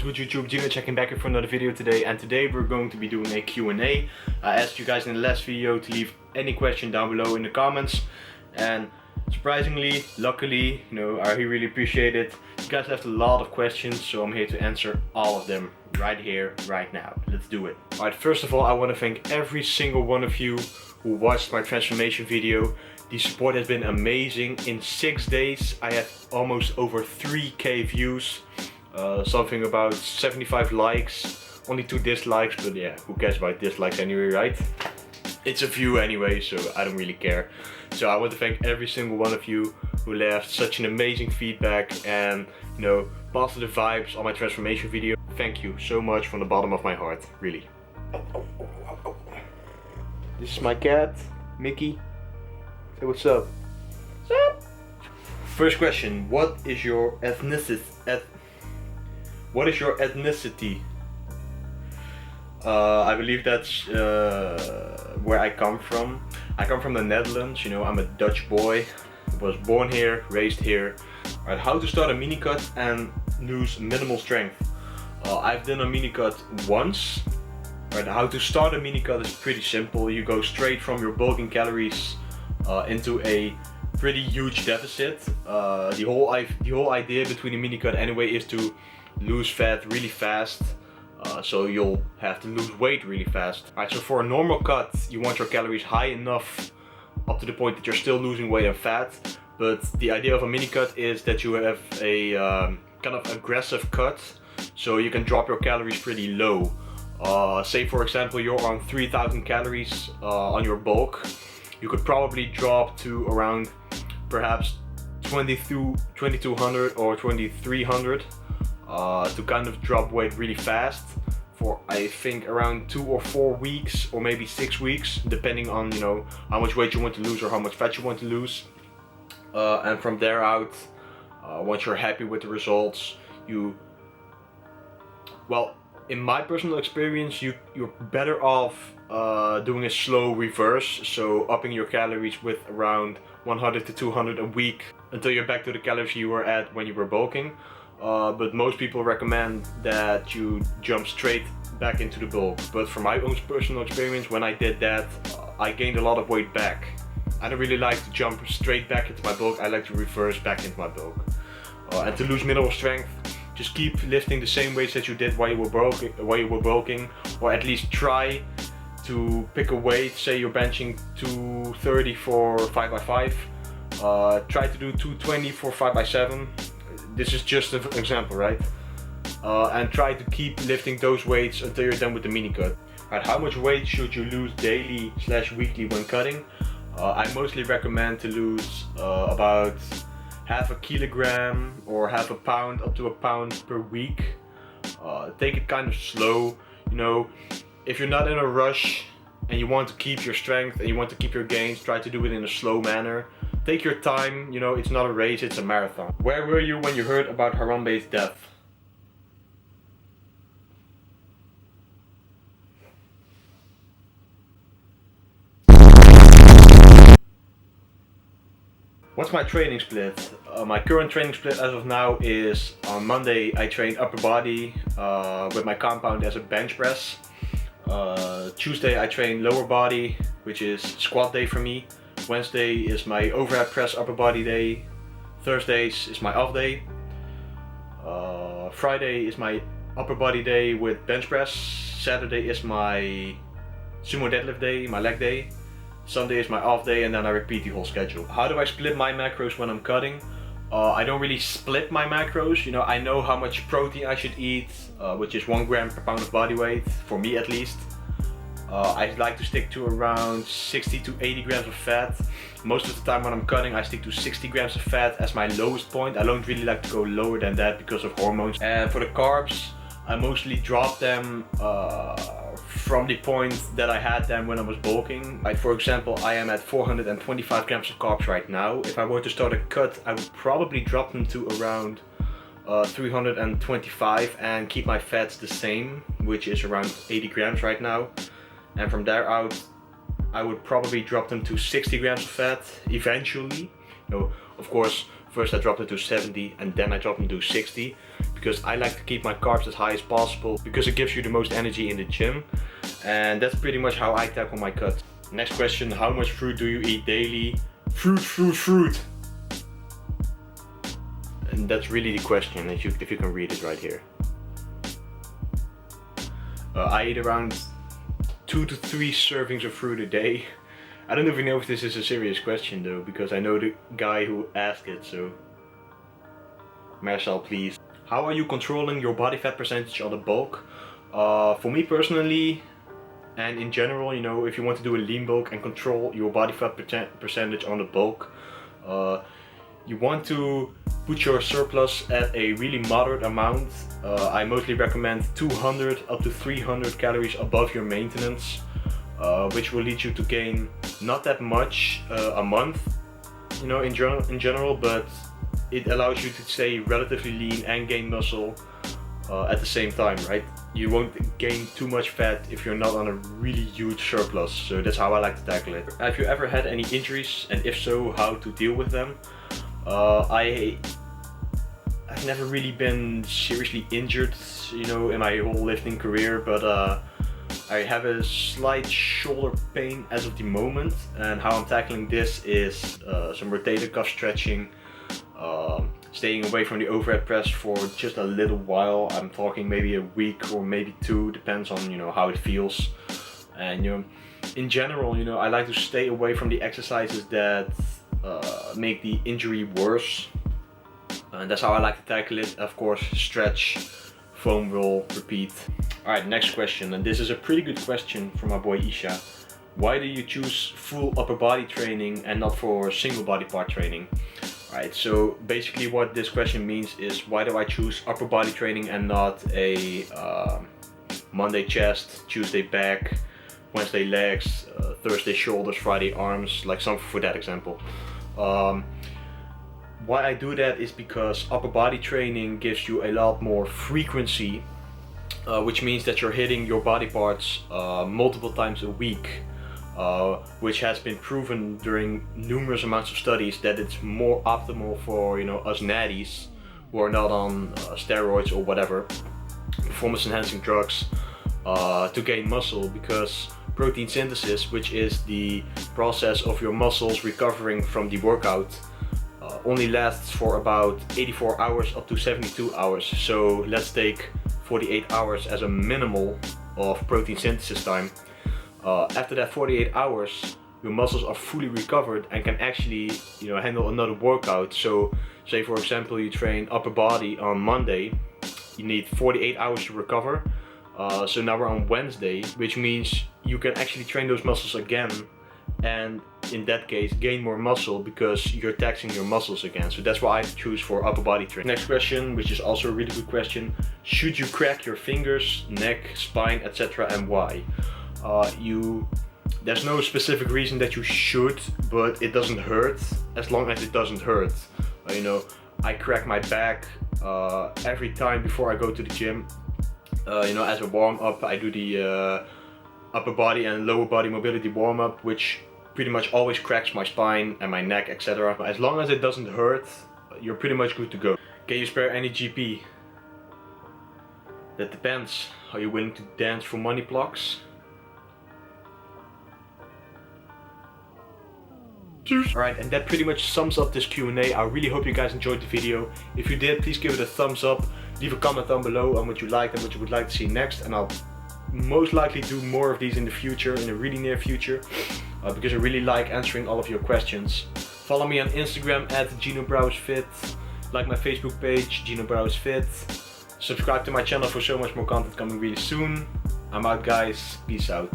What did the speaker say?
what's good YouTube, Gino checking back here for another video today, and today we're going to be doing a Q&A. I asked you guys in the last video to leave any question down below in the comments, and surprisingly, luckily, I really appreciate it. You guys left a lot of questions, so I'm here to answer all of them right here, right now. Let's do it. Alright, first of all, I want to thank every single one of you who watched my transformation video. The support has been amazing. In 6 days, I had almost over 3k views. Something about 75 likes, only 2 dislikes, but yeah, who cares about dislikes anyway, right? It's a view anyway, so I don't really care. So I want to thank every single one of you who left such an amazing feedback and, positive vibes on my transformation video. Thank you so much from the bottom of my heart, really. This is my cat, Mickey. Say what's up. What's up? First question, what is your ethnicity? I believe that's where I come from. I come from the Netherlands, I'm a Dutch boy. I was born here, raised here. Right, how to start a mini cut and lose minimal strength. I've done a mini cut once. Right, how to start a mini cut is pretty simple. You go straight from your bulking calories into a pretty huge deficit. The whole idea between a mini cut anyway is to lose fat really fast. So you'll have to lose weight really fast. Alright, so for a normal cut, you want your calories high enough up to the point that you're still losing weight and fat. But the idea of a mini cut is that you have a kind of aggressive cut, so you can drop your calories pretty low. Say for example you're on 3000 calories on your bulk. You could probably drop to around perhaps 2200 or 2300 to kind of drop weight really fast for I think around 2 or 4 weeks or maybe 6 weeks, depending on how much weight you want to lose or how much fat you want to lose. And from there out, once you're happy with the results, in my personal experience, you're better off doing a slow reverse, so upping your calories with around 100 to 200 a week until you're back to the calories you were at when you were bulking. But most people recommend that you jump straight back into the bulk. But from my own personal experience, when I did that, I gained a lot of weight back. I don't really like to jump straight back into my bulk, I like to reverse back into my bulk. And to lose minimal strength, just keep lifting the same weights that you did while you were bulking, or at least try to pick a weight. Say you're benching 230 for 5x5, try to do 220 for 5x7. This is just an example, right? And try to keep lifting those weights until you're done with the mini cut. Right, how much weight should you lose daily / weekly when cutting? I mostly recommend to lose about half a kilogram or half a pound up to a pound per week. Take it kind of slow. If you're not in a rush and you want to keep your strength and you want to keep your gains, try to do it in a slow manner. Take your time, it's not a race, it's a marathon. Where were you when you heard about Harambe's death? What's my training split? My current training split as of now is on Monday I train upper body with my compound as a bench press. Tuesday I train lower body, which is squat day for me. Wednesday is my overhead press upper body day. Thursdays is my off day. Friday is my upper body day with bench press. Saturday is my sumo deadlift day, my leg day. Sunday is my off day, and then I repeat the whole schedule. How do I split my macros when I'm cutting? I don't really split my macros. I know how much protein I should eat, which is 1 gram per pound of body weight, for me at least. I like to stick to around 60 to 80 grams of fat. Most of the time when I'm cutting, I stick to 60 grams of fat as my lowest point. I don't really like to go lower than that because of hormones. And for the carbs, I mostly drop them from the point that I had them when I was bulking. Like for example, I am at 425 grams of carbs right now. If I were to start a cut, I would probably drop them to around 325 and keep my fats the same, which is around 80 grams right now. And from there out, I would probably drop them to 60 grams of fat eventually. Of course, First I dropped it to 70 and then I dropped it to 60 because I like to keep my carbs as high as possible because it gives you the most energy in the gym, and that's pretty much how I tackle my cuts. Next question, how much fruit do you eat daily? Fruit. And that's really the question, if you can read it right here. I eat around 2 to 3 servings of fruit a day. I don't even know if this is a serious question though, because I know the guy who asked it, so Marcel, please. How are you controlling your body fat percentage on the bulk? For me personally, and in general, you know, if you want to do a lean bulk and control your body fat percentage on the bulk, you want to put your surplus at a really moderate amount. I mostly recommend 200 up to 300 calories above your maintenance, which will lead you to gain not that much a month, you know, in general, but it allows you to stay relatively lean and gain muscle at the same time, right? You won't gain too much fat if you're not on a really huge surplus, so that's how I like to tackle it. Have you ever had any injuries, and if so, how to deal with them? I've never really been seriously injured, you know, in my whole lifting career, but I have a slight shoulder pain as of the moment, and how I'm tackling this is some rotator cuff stretching, staying away from the overhead press for just a little while. I'm talking maybe a week or maybe 2, depends on, you know, how it feels. And, you know, in general, you know, I like to stay away from the exercises that make the injury worse, and that's how I like to tackle it. Of course, stretch, foam roll, repeat. Alright, next question, and this is a pretty good question from my boy Isha. Why do you choose full upper body training and not for single body part training? Alright, so basically what this question means is, why do I choose upper body training and not a Monday chest, Tuesday back, Wednesday legs, Thursday shoulders, Friday arms, like something for that example. Why I do that is because upper body training gives you a lot more frequency, which means that you're hitting your body parts multiple times a week, which has been proven during numerous amounts of studies that it's more optimal for, you know, us natties who are not on steroids or whatever, performance enhancing drugs, to gain muscle, because protein synthesis, which is the process of your muscles recovering from the workout, only lasts for about 84 hours up to 72 hours. So let's take 48 hours as a minimal of protein synthesis time. After that 48 hours, your muscles are fully recovered and can actually, you know, handle another workout. So say for example you train upper body on Monday, you need 48 hours to recover. So now we're on Wednesday, which means you can actually train those muscles again, and in that case gain more muscle because you're taxing your muscles again. So that's why I choose for upper body training. Next question, which is also a really good question. Should you crack your fingers, neck, spine, etc., and why? There's no specific reason that you should, but it doesn't hurt as long as it doesn't hurt. You know, I crack my back every time before I go to the gym. You know, as a warm-up I do the upper body and lower body mobility warm-up, which pretty much always cracks my spine and my neck, etc. As long as it doesn't hurt, you're pretty much good to go. Can you spare any GP? That depends. Are you willing to dance for money blocks? Alright, and that pretty much sums up this Q&A. I really hope you guys enjoyed the video. If you did, please give it a thumbs up. Leave a comment down below on what you liked and what you would like to see next, and I'll most likely do more of these in the future, in the really near future, because I really like answering all of your questions. Follow me on Instagram at Gino Brouwers Fit. Like my Facebook page, Gino Brouwers Fit. Subscribe to my channel for so much more content coming really soon. I'm out, guys. Peace out.